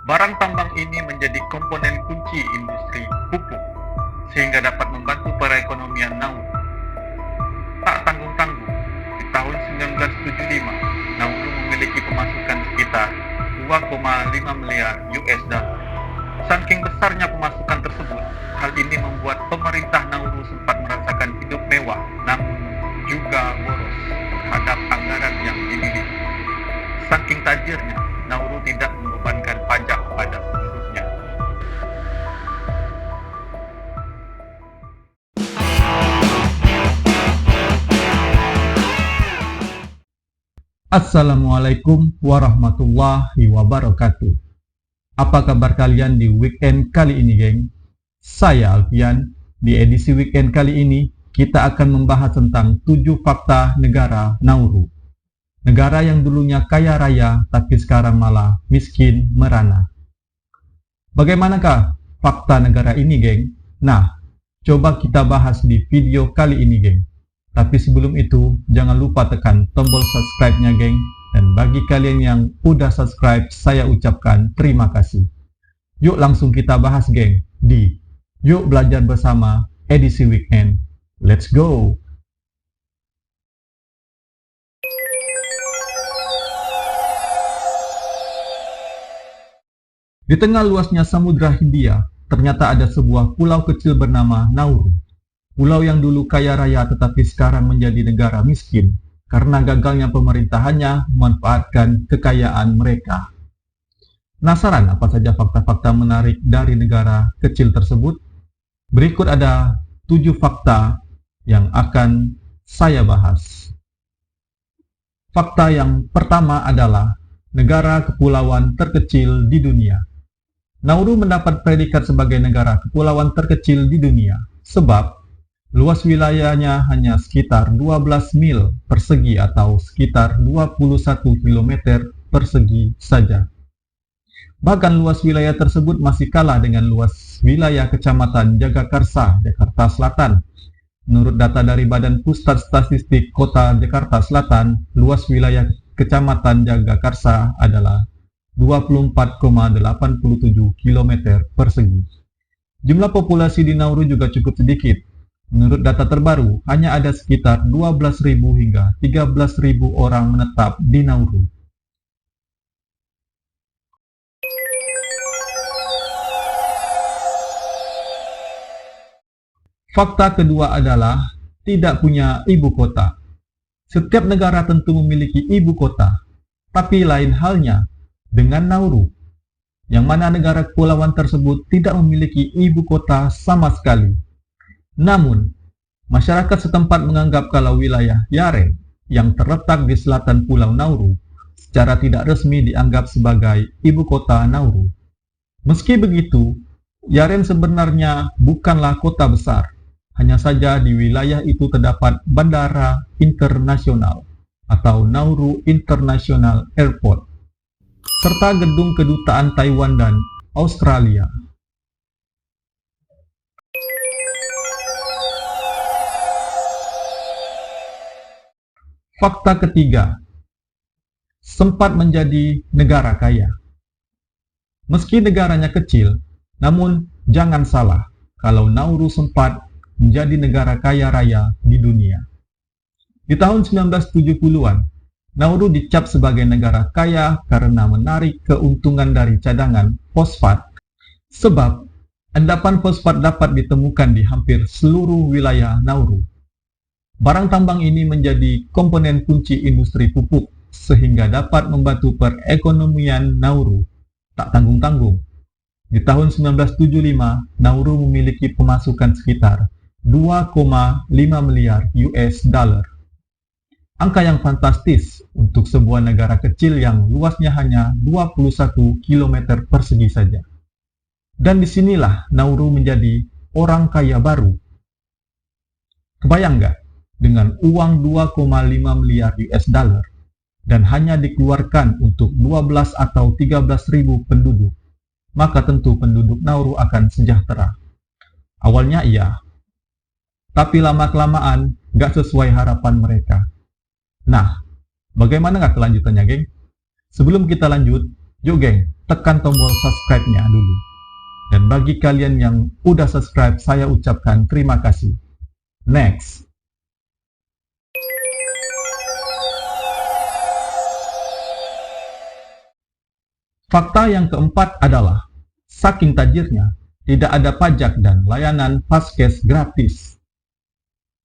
Barang tambang ini menjadi komponen kunci industri pupuk, sehingga dapat membantu perekonomian Nauru. Tak tanggung-tanggung, di tahun 1975, Nauru memiliki pemasukan sekitar 2,5 miliar US dollar. Saking besarnya pemasukan tersebut, hal ini membuat pemerintah Nauru sempat merasakan hidup mewah, namun juga boros terhadap anggaran yang dimiliki. Saking tajirnya, Nauru tidak membebankan pajak pada penduduknya. Assalamualaikum warahmatullahi wabarakatuh. Apa kabar kalian di weekend kali ini, geng? Saya Alfian. Di edisi weekend kali ini, kita akan membahas tentang 7 fakta negara Nauru. Negara yang dulunya kaya raya, tapi sekarang malah miskin merana. Bagaimanakah fakta negara ini, geng? Nah, coba kita bahas di video kali ini, geng. Tapi sebelum itu, jangan lupa tekan tombol subscribe-nya, geng. Dan bagi kalian yang udah subscribe, saya ucapkan terima kasih. Yuk langsung kita bahas, geng, di Yuk Belajar Bersama edisi weekend. Let's go! Di tengah luasnya Samudra Hindia, ternyata ada sebuah pulau kecil bernama Nauru. Pulau yang dulu kaya raya tetapi sekarang menjadi negara miskin karena gagalnya pemerintahannya memanfaatkan kekayaan mereka. Penasaran apa saja fakta-fakta menarik dari negara kecil tersebut? Berikut ada 7 fakta yang akan saya bahas. Fakta yang pertama adalah negara kepulauan terkecil di dunia. Nauru mendapat predikat sebagai negara kepulauan terkecil di dunia sebab luas wilayahnya hanya sekitar 12 mil persegi atau sekitar 21 km persegi saja. Bahkan luas wilayah tersebut masih kalah dengan luas wilayah Kecamatan Jagakarsa, Jakarta Selatan. Menurut data dari Badan Pusat Statistik Kota Jakarta Selatan, luas wilayah Kecamatan Jagakarsa adalah 24,87 km persegi. Jumlah populasi di Nauru juga cukup sedikit. Menurut data terbaru, hanya ada sekitar 12.000 hingga 13.000 orang menetap di Nauru. Fakta kedua adalah tidak punya ibu kota. Setiap negara tentu memiliki ibu kota, tapi lain halnya dengan Nauru, yang mana negara kepulauan tersebut tidak memiliki ibu kota sama sekali. Namun, masyarakat setempat menganggap kalau wilayah Yaren yang terletak di selatan Pulau Nauru secara tidak resmi dianggap sebagai ibu kota Nauru. Meski begitu, Yaren sebenarnya bukanlah kota besar. Hanya saja di wilayah itu terdapat bandara internasional atau Nauru International Airport, serta gedung kedutaan Taiwan dan Australia. Fakta ketiga, sempat menjadi negara kaya. Meski negaranya kecil, namun jangan salah kalau Nauru sempat menjadi negara kaya raya di dunia. Di tahun 1970-an, Nauru dicap sebagai negara kaya karena menarik keuntungan dari cadangan fosfat, sebab endapan fosfat dapat ditemukan di hampir seluruh wilayah Nauru. Barang tambang ini menjadi komponen kunci industri pupuk, sehingga dapat membantu perekonomian Nauru. Tak tanggung-tanggung, di tahun 1975, Nauru memiliki pemasukan sekitar 2,5 miliar US dollar. Angka yang fantastis untuk sebuah negara kecil yang luasnya hanya 21 km persegi saja. Dan disinilah Nauru menjadi orang kaya baru. Kebayang nggak? Dengan uang 2,5 miliar US dollar dan hanya dikeluarkan untuk 12 atau 13.000 penduduk, maka tentu penduduk Nauru akan sejahtera. Awalnya iya, tapi lama-kelamaan nggak sesuai harapan mereka. Nah, bagaimana kelanjutannya, geng? Sebelum kita lanjut, yuk geng, tekan tombol subscribe-nya dulu. Dan bagi kalian yang udah subscribe, saya ucapkan terima kasih. Next. Fakta yang keempat adalah, saking tajirnya, tidak ada pajak dan layanan paskes gratis.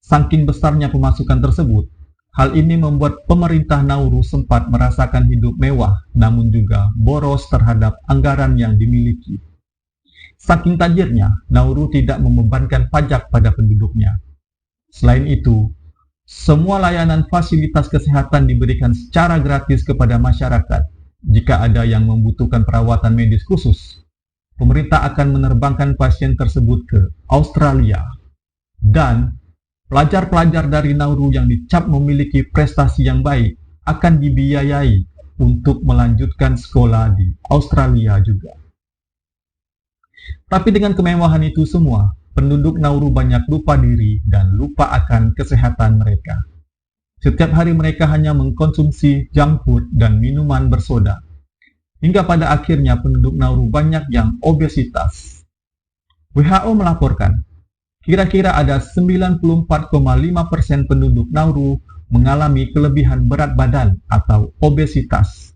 Saking besarnya pemasukan tersebut, hal ini membuat pemerintah Nauru sempat merasakan hidup mewah, namun juga boros terhadap anggaran yang dimiliki. Saking tajirnya, Nauru tidak membebankan pajak pada penduduknya. Selain itu, semua layanan fasilitas kesehatan diberikan secara gratis kepada masyarakat. Jika ada yang membutuhkan perawatan medis khusus, pemerintah akan menerbangkan pasien tersebut ke Australia. Dan pelajar-pelajar dari Nauru yang dicap memiliki prestasi yang baik akan dibiayai untuk melanjutkan sekolah di Australia juga. Tapi dengan kemewahan itu semua, penduduk Nauru banyak lupa diri dan lupa akan kesehatan mereka. Setiap hari mereka hanya mengkonsumsi junk food dan minuman bersoda. Hingga pada akhirnya penduduk Nauru banyak yang obesitas. WHO melaporkan, kira-kira ada 94,5% penduduk Nauru mengalami kelebihan berat badan atau obesitas.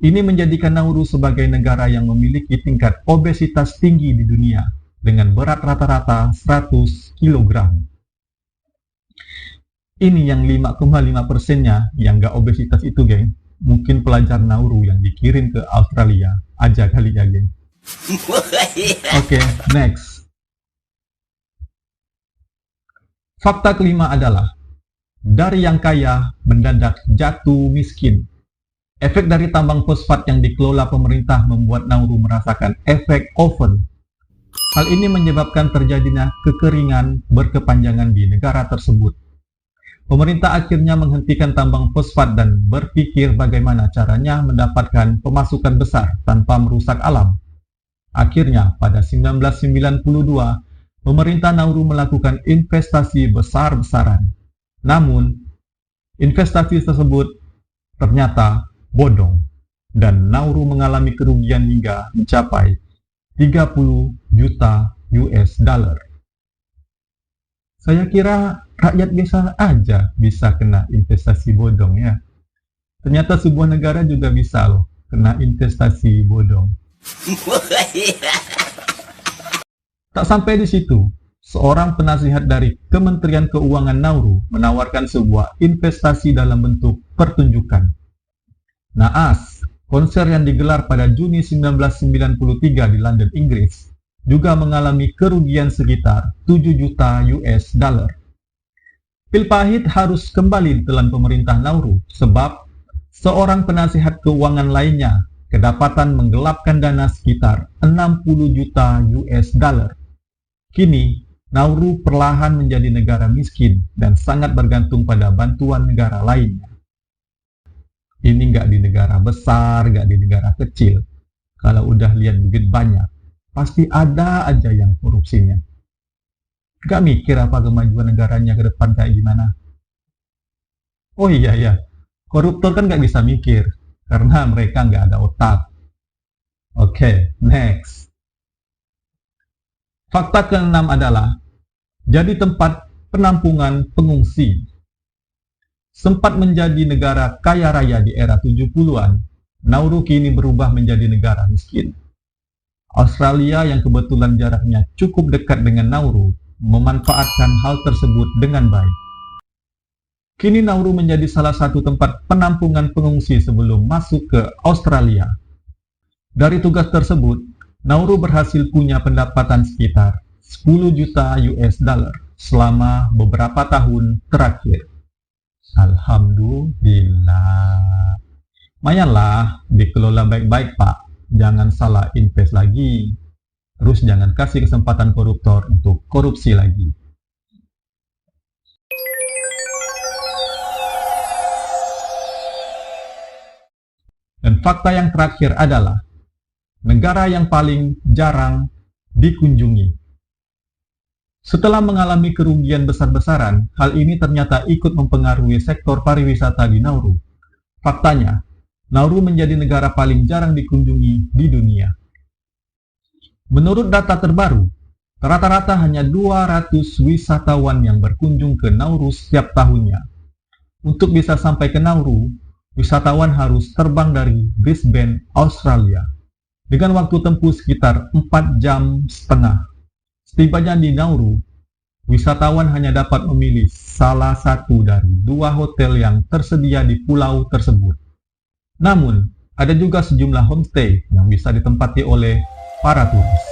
Ini menjadikan Nauru sebagai negara yang memiliki tingkat obesitas tinggi di dunia dengan berat rata-rata 100 kg. Ini yang 5,5%-nya yang gak obesitas itu, geng. Mungkin pelajar Nauru yang dikirim ke Australia aja kali ya, geng. Oke, next. Fakta kelima adalah, dari yang kaya mendadak jatuh miskin. Efek dari tambang fosfat yang dikelola pemerintah membuat Nauru merasakan efek oven. Hal ini menyebabkan terjadinya kekeringan berkepanjangan di negara tersebut. Pemerintah akhirnya menghentikan tambang fosfat dan berpikir bagaimana caranya mendapatkan pemasukan besar tanpa merusak alam. Akhirnya, pada 1992, pemerintah Nauru melakukan investasi besar-besaran. Namun, investasi tersebut ternyata bodong, dan Nauru mengalami kerugian hingga mencapai 30 juta US dollar. Saya kira rakyat biasa aja bisa kena investasi bodong ya. Ternyata sebuah negara juga bisa loh kena investasi bodong. Tak sampai di situ, seorang penasihat dari Kementerian Keuangan Nauru menawarkan sebuah investasi dalam bentuk pertunjukan. Naas, konser yang digelar pada Juni 1993 di London, Inggris, juga mengalami kerugian sekitar 7 juta US dollar. Pil pahit harus kembali ditelan pemerintah Nauru sebab seorang penasihat keuangan lainnya kedapatan menggelapkan dana sekitar 60 juta US dollar. Kini, Nauru perlahan menjadi negara miskin dan sangat bergantung pada bantuan negara lainnya. Ini nggak di negara besar, nggak di negara kecil. Kalau udah lihat duit banyak, pasti ada aja yang korupsinya. Gak mikir apa kemajuan negaranya ke depan kayak gimana. Oh iya, koruptor kan gak bisa mikir, karena mereka gak ada otak. Oke, next. Fakta keenam adalah, jadi tempat penampungan pengungsi. Sempat menjadi negara kaya raya di era 70-an, Nauru kini berubah menjadi negara miskin. Australia yang kebetulan jaraknya cukup dekat dengan Nauru memanfaatkan hal tersebut dengan baik. Kini Nauru menjadi salah satu tempat penampungan pengungsi sebelum masuk ke Australia. Dari tugas tersebut, Nauru berhasil punya pendapatan sekitar 10 juta US dollar selama beberapa tahun terakhir. Alhamdulillah. Lumayanlah dikelola baik-baik, Pak. Jangan salah invest lagi. Terus jangan kasih kesempatan koruptor untuk korupsi lagi. Dan fakta yang terakhir adalah negara yang paling jarang dikunjungi. Setelah mengalami kerugian besar-besaran, hal ini ternyata ikut mempengaruhi sektor pariwisata di Nauru. Faktanya, Nauru menjadi negara paling jarang dikunjungi di dunia. Menurut data terbaru, rata-rata hanya 200 wisatawan yang berkunjung ke Nauru setiap tahunnya. Untuk bisa sampai ke Nauru, wisatawan harus terbang dari Brisbane, Australia, dengan waktu tempuh sekitar 4,5 jam. Setibanya di Nauru, wisatawan hanya dapat memilih salah satu dari 2 hotel yang tersedia di pulau tersebut. Namun, ada juga sejumlah homestay yang bisa ditempati oleh para turis.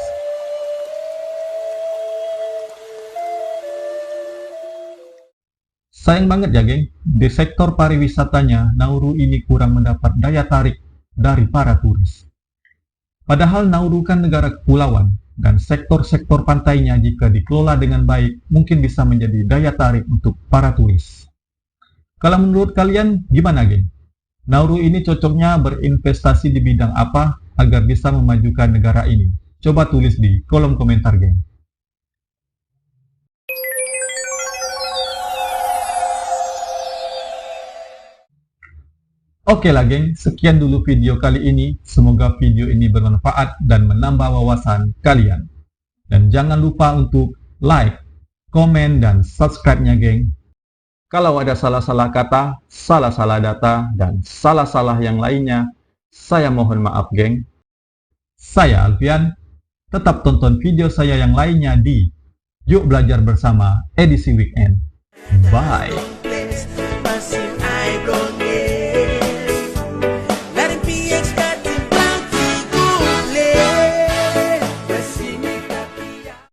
Sayang banget ya geng, di sektor pariwisatanya Nauru ini kurang mendapat daya tarik dari para turis. Padahal Nauru kan negara kepulauan, dan sektor-sektor pantainya jika dikelola dengan baik mungkin bisa menjadi daya tarik untuk para turis. Kalau menurut kalian gimana geng? Nauru ini cocoknya berinvestasi di bidang apa agar bisa memajukan negara ini? Coba tulis di kolom komentar geng. Oke lah geng, sekian dulu video kali ini. Semoga video ini bermanfaat dan menambah wawasan kalian. Dan jangan lupa untuk like, komen, dan subscribe-nya geng. Kalau ada salah-salah kata, salah-salah data, dan salah-salah yang lainnya, saya mohon maaf geng. Saya Alfian, tetap tonton video saya yang lainnya di Yuk Belajar Bersama edisi weekend. Bye!